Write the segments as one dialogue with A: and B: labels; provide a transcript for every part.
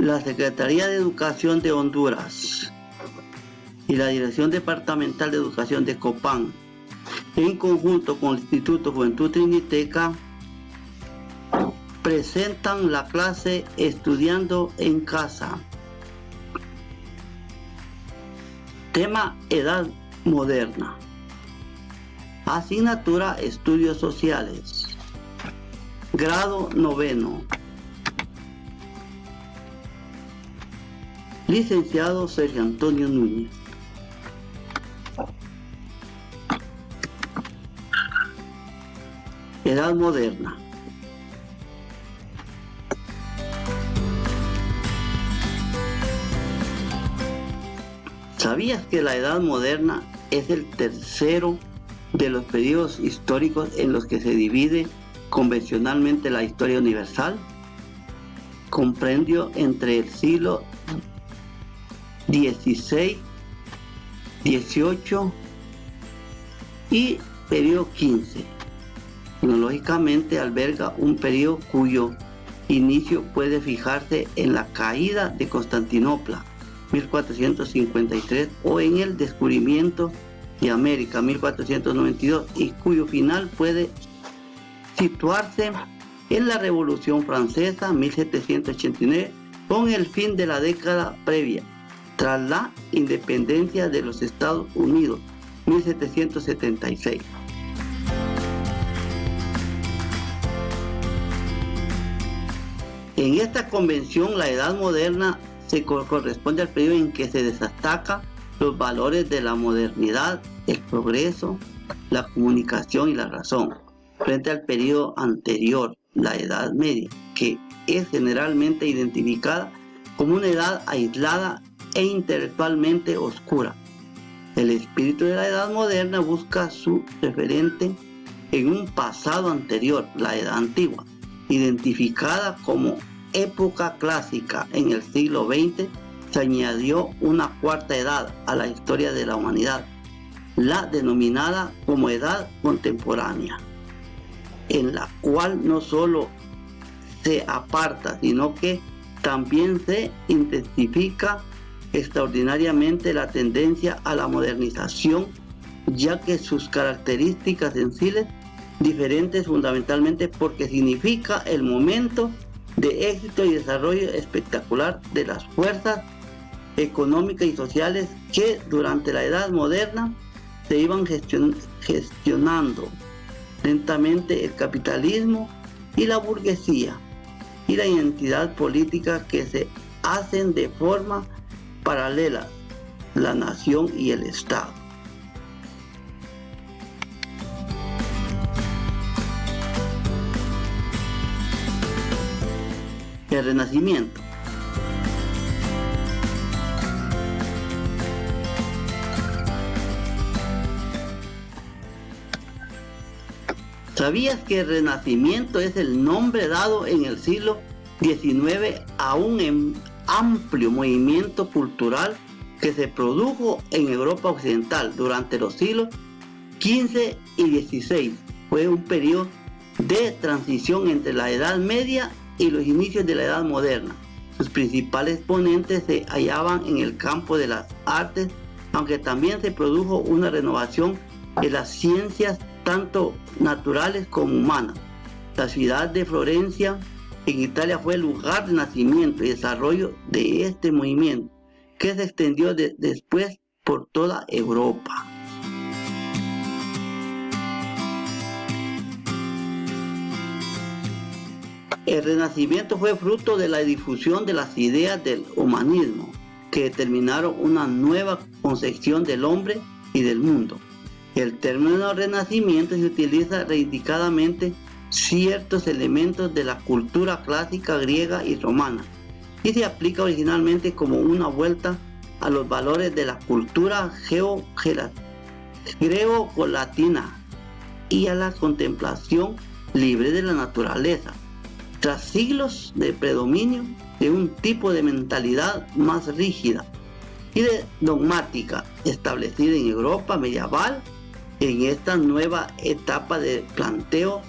A: La Secretaría de Educación de Honduras y la Dirección Departamental de Educación de Copán, en conjunto con el Instituto Juventud Triniteca, presentan la clase Estudiando en Casa. Tema: Edad Moderna. Asignatura: Estudios Sociales. Grado 9. Licenciado Sergio Antonio Núñez. Edad Moderna. ¿Sabías que la Edad Moderna es el tercero de los periodos históricos en los que se divide convencionalmente la historia universal? Comprendió entre el siglo XVI, XVIII y periodo XV. Cronológicamente alberga un periodo cuyo inicio puede fijarse en la caída de Constantinopla, 1453, o en el descubrimiento de América, 1492, y cuyo final puede situarse en la Revolución Francesa, 1789, con el fin de la década previa, tras la independencia de los Estados Unidos, 1776. En esta convención, la Edad Moderna se corresponde al periodo en que se destacan los valores de la modernidad, el progreso, la comunicación y la razón, frente al periodo anterior, la Edad Media, que es generalmente identificada como una edad aislada e intelectualmente oscura. El espíritu de la Edad Moderna busca su referente en un pasado anterior, la Edad Antigua, identificada como época clásica. En el siglo XX se añadió una cuarta edad a la historia de la humanidad, la denominada como Edad Contemporánea, en la cual no solo se aparta, sino que también se intensifica extraordinariamente la tendencia a la modernización, ya que sus características sensibles diferentes fundamentalmente porque significa el momento de éxito y desarrollo espectacular de las fuerzas económicas y sociales que durante la Edad Moderna se iban gestionando lentamente el capitalismo y la burguesía y la identidad política que se hacen de forma paralela la nación y el Estado. El Renacimiento. ¿Sabías que el Renacimiento es el nombre dado en el siglo XIX a un amplio movimiento cultural que se produjo en Europa Occidental durante los siglos XV y XVI? Fue un periodo de transición entre la Edad Media y los inicios de la Edad Moderna. Sus principales exponentes se hallaban en el campo de las artes, aunque también se produjo una renovación de las ciencias tanto naturales como humanas. La ciudad de Florencia en Italia fue el lugar de nacimiento y desarrollo de este movimiento, que se extendió después por toda Europa. El Renacimiento fue fruto de la difusión de las ideas del humanismo, que determinaron una nueva concepción del hombre y del mundo. El término Renacimiento se utiliza reivindicadamente ciertos elementos de la cultura clásica griega y romana, y se aplica originalmente como una vuelta a los valores de la cultura greco-latina y a la contemplación libre de la naturaleza, tras siglos de predominio de un tipo de mentalidad más rígida y de dogmática establecida en Europa medieval. En esta nueva etapa de planteo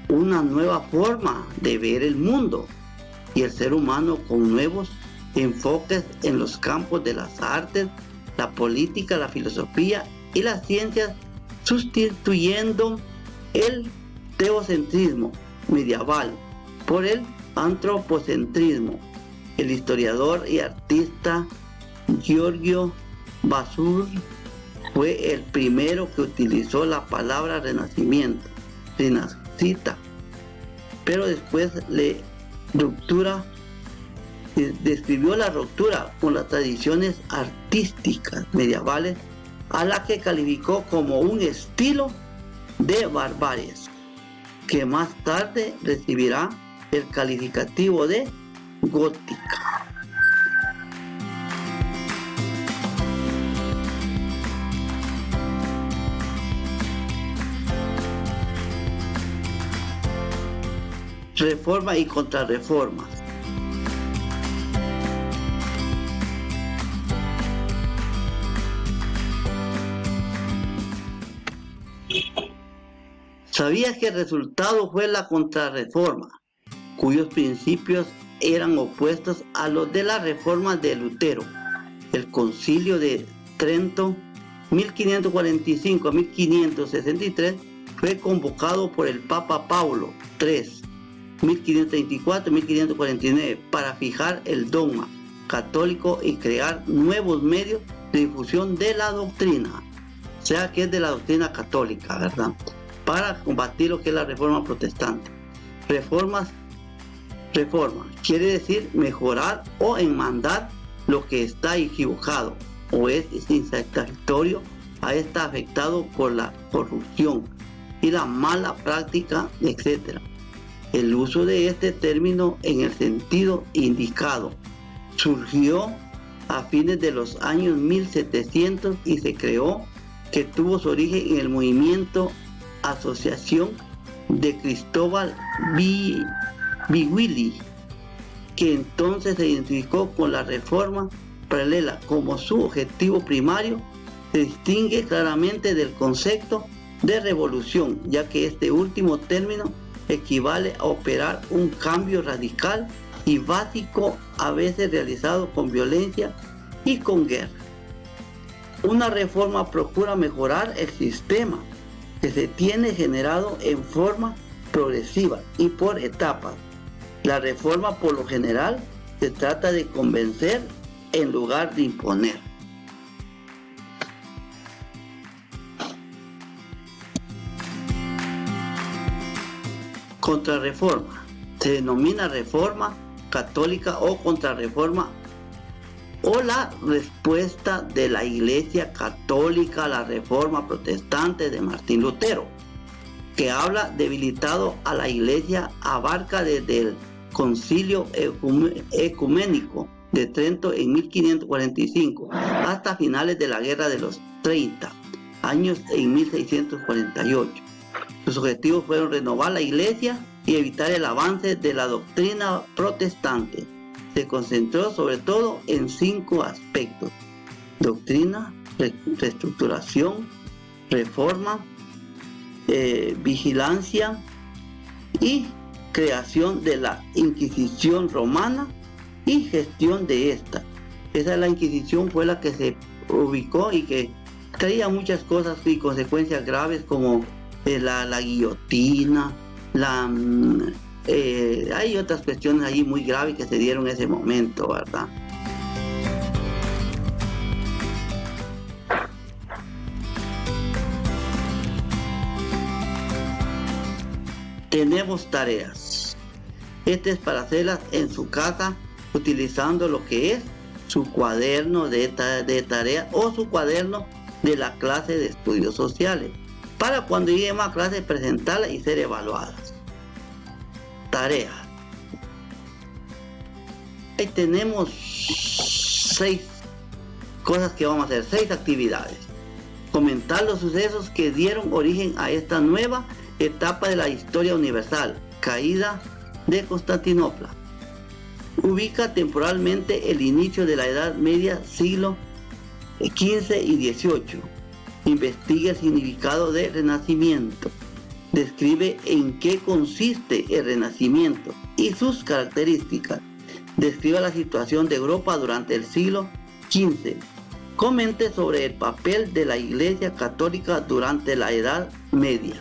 A: una nueva forma de ver el mundo y el ser humano con nuevos enfoques en los campos de las artes, la política, la filosofía y las ciencias, sustituyendo el teocentrismo medieval por el antropocentrismo. El historiador y artista Giorgio Vasari fue el primero que utilizó la palabra renacimiento, renacita, pero después describió la ruptura con las tradiciones artísticas medievales, a la que calificó como un estilo de barbarie, que más tarde recibirá el calificativo de gótica. Reforma y contrarreformas. ¿Sabías que el resultado fue la contrarreforma, cuyos principios eran opuestos a los de la reforma de Lutero? El Concilio de Trento, 1545 a 1563, fue convocado por el Papa Paulo III, 1534-1549, para fijar el dogma católico y crear nuevos medios de difusión de la doctrina, o sea que es de la doctrina católica, ¿verdad?, para combatir lo que es la reforma protestante. Reforma quiere decir mejorar o enmendar lo que está equivocado o es insatisfactorio, está afectado por la corrupción y la mala práctica, etc. El uso de este término en el sentido indicado surgió a fines de los años 1700 y se creó, que tuvo su origen en el movimiento Asociación de Cristóbal Biguili, que entonces se identificó con la reforma paralela. Como su objetivo primario se distingue claramente del concepto de revolución, ya que este último término equivale a operar un cambio radical y básico, a veces realizado con violencia y con guerra. Una reforma procura mejorar el sistema que se tiene generado en forma progresiva y por etapas. La reforma, por lo general, se trata de convencer en lugar de imponer. Contrarreforma. Se denomina reforma católica o contrarreforma, o la respuesta de la Iglesia Católica a la reforma protestante de Martín Lutero, que habla debilitado a la Iglesia, abarca desde el Concilio Ecuménico de Trento en 1545 hasta finales de la Guerra de los 30 años en 1648. Sus objetivos fueron renovar la Iglesia y evitar el avance de la doctrina protestante. Se concentró sobre todo en 5 aspectos: doctrina, reestructuración, reforma, vigilancia y creación de la Inquisición romana y gestión de esta. Esa es la Inquisición, fue la que se ubicó y que traía muchas cosas y consecuencias graves, como la guillotina, hay otras cuestiones ahí muy graves que se dieron en ese momento, ¿verdad? Tenemos tareas. Este es para hacerlas en su casa, utilizando lo que es su cuaderno de tarea o su cuaderno de la clase de estudios sociales, para cuando lleguemos a clase presentarlas y ser evaluadas. Tareas. Ahí tenemos 6 cosas que vamos a hacer, 6 actividades. Comentar los sucesos que dieron origen a esta nueva etapa de la historia universal, caída de Constantinopla. Ubica temporalmente el inicio de la Edad Media, siglo XV y XVIII. Investiga el significado de Renacimiento. Describe en qué consiste el Renacimiento y sus características. Describa la situación de Europa durante el siglo XV. Comente sobre el papel de la Iglesia Católica durante la Edad Media.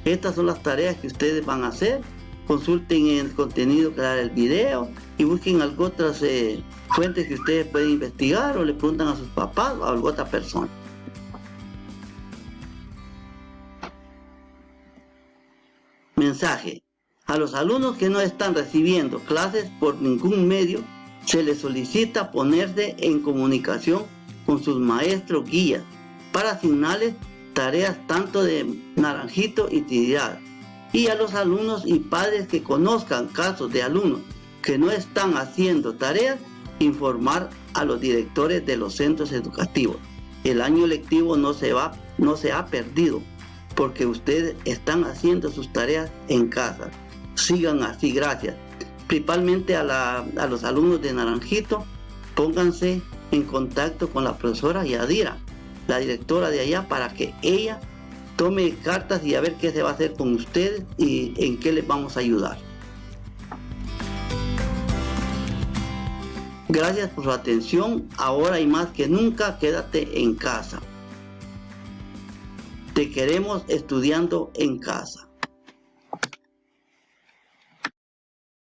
A: Estas son las tareas que ustedes van a hacer. Consulten el contenido que da el video y busquen algunas otras fuentes que ustedes pueden investigar, o le preguntan a sus papás o a alguna otra persona. Mensaje. A los alumnos que no están recibiendo clases por ningún medio, se les solicita ponerse en comunicación con sus maestros guías para asignarles tareas tanto de Naranjito y Trinidad. Y a los alumnos y padres que conozcan casos de alumnos que no están haciendo tareas, informar a los directores de los centros educativos. El año lectivo no se ha perdido, porque ustedes están haciendo sus tareas en casa. Sigan así, gracias. Principalmente a los alumnos de Naranjito, pónganse en contacto con la profesora Yadira, la directora de allá, para que ella tome cartas y a ver qué se va a hacer con ustedes y en qué les vamos a ayudar. Gracias por su atención. Ahora y más que nunca, quédate en casa. Te queremos estudiando en casa.